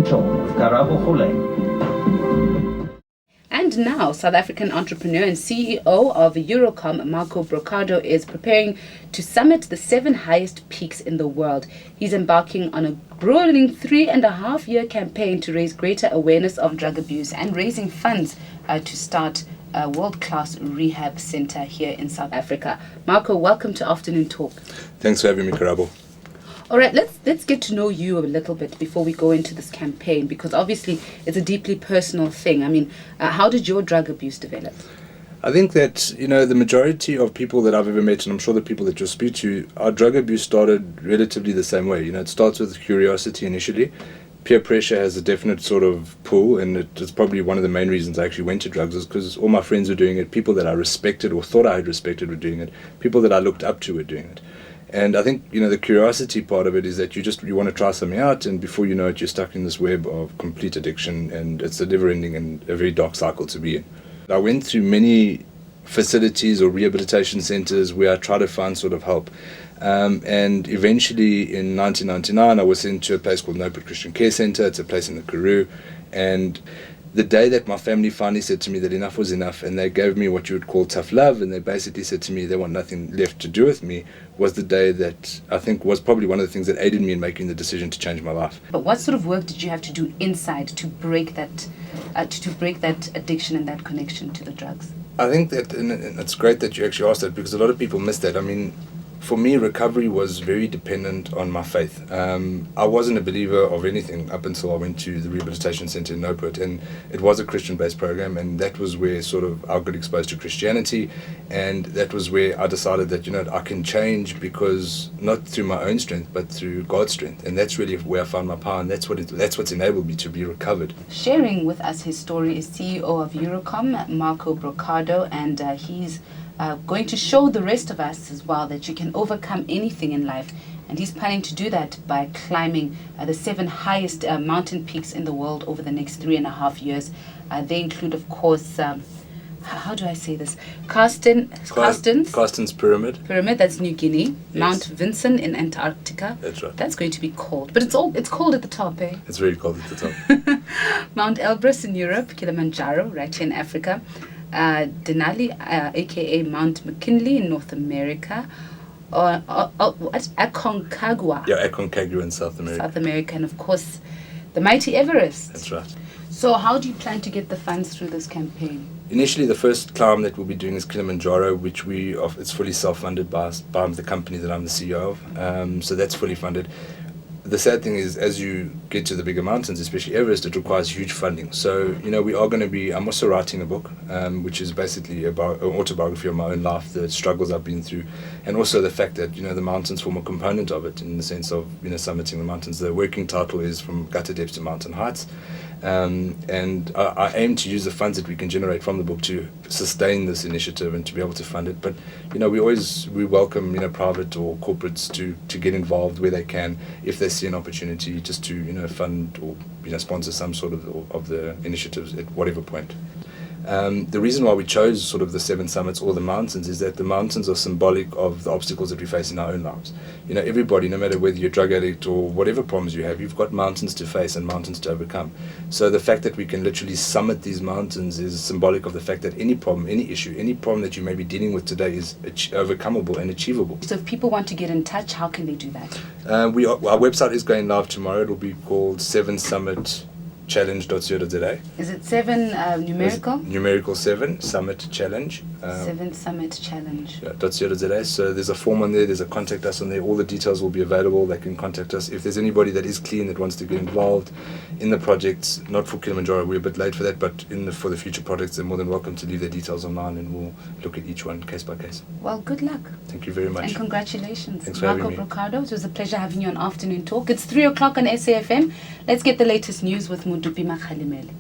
Tone with Karabo Kgoleng. And now, South African entrepreneur and CEO of Eurocom, Marco Broccardo, is preparing to summit the 7 highest peaks in the world. He's embarking on a grueling 3.5-year campaign to raise greater awareness of drug abuse and raising funds to start a world-class rehab center here in South Africa. Marco, welcome to Afternoon Talk. Thanks for having me, Karabo. All right, let's get to know you a little bit before we go into this campaign, because obviously it's a deeply personal thing. I mean, how did your drug abuse develop? I think that, the majority of people that I've ever met, and I'm sure the people that you'll speak to, our drug abuse started relatively the same way. It starts with curiosity initially. Peer pressure has a definite sort of pull, and it's probably one of the main reasons I actually went to drugs, is because all my friends were doing it, people that I respected or thought I had respected were doing it, people that I looked up to were doing it. And I think, the curiosity part of it is that you want to try something out, and before you know it, you're stuck in this web of complete addiction, and it's a never-ending and a very dark cycle to be in. I went through many facilities or rehabilitation centers where I tried to find sort of help. And eventually in 1999, I was sent to a place called Nopert Christian Care Center. It's a place in the Karoo. And the day that my family finally said to me that enough was enough, and they gave me what you would call tough love, and they basically said to me they want nothing left to do with me, was the day that I think was probably one of the things that aided me in making the decision to change my life. But what sort of work did you have to do inside to break that addiction and that connection to the drugs? I think that, and it's great that you actually asked that, because a lot of people miss that. I mean, for me, recovery was very dependent on my faith. I wasn't a believer of anything up until I went to the rehabilitation center in Nopert, and it was a Christian-based program, and that was where sort of I got exposed to Christianity, and that was where I decided that, I can change, because not through my own strength, but through God's strength, and that's really where I found my power, and that's what's enabled me to be recovered. Sharing with us his story is CEO of Eurocom, Marco Broccardo, and he's going to show the rest of us as well that you can overcome anything in life. And he's planning to do that by climbing the 7 highest mountain peaks in the world over the next 3.5 years. They include, of course, how do I say this? Carsten's Pyramid. That's New Guinea. Yes. Mount Vinson in Antarctica. That's right. That's going to be cold. But it's cold at the top, eh? It's very cold at the top. Mount Elbrus in Europe. Kilimanjaro, right here in Africa. Denali, aka Mount McKinley in North America, Aconcagua. Yeah, Aconcagua in South America. And of course, the mighty Everest. That's right. So how do you plan to get the funds through this campaign? Initially, the first climb that we'll be doing is Kilimanjaro, which it's fully self-funded by the company that I'm the CEO of. So that's fully funded. The sad thing is, as you get to the bigger mountains, especially Everest, it requires huge funding. So, we are going to be, I'm also writing a book, which is basically about an autobiography of my own life, the struggles I've been through, and also the fact that, the mountains form a component of it, in the sense of, summiting the mountains. The working title is From Gutter Depths to Mountain Heights. And I aim to use the funds that we can generate from the book to sustain this initiative and to be able to fund it. But we welcome private or corporates to get involved where they can, if they see an opportunity, just to fund or sponsor some sort of the initiatives at whatever point. The reason why we chose sort of the 7 summits or the mountains is that the mountains are symbolic of the obstacles that we face in our own lives. Everybody, no matter whether you're a drug addict or whatever problems you have, you've got mountains to face and mountains to overcome. So the fact that we can literally summit these mountains is symbolic of the fact that any problem, any issue, any problem that you may be dealing with today is overcomable and achievable. So if people want to get in touch, how can they do that? Our website is going live tomorrow. It'll be called 7summitchallenge.co.za. Is it 7 numerical? Numerical 7, Summit Challenge. 7 Summit Challenge. .co.za. So there's a form on there, there's a contact us on there. All the details will be available. They can contact us. If there's anybody that is clean that wants to get involved in the projects, not for Kilimanjaro, we're a bit late for that, but for the future projects, they're more than welcome to leave their details online, and we'll look at each one case by case. Well, good luck. Thank you very much. And congratulations. Thanks for having me. Marco Broccardo, it was a pleasure having you on Afternoon Talk. It's 3 o'clock on SAFM. Let's get the latest news with Mudupi Makhalimele.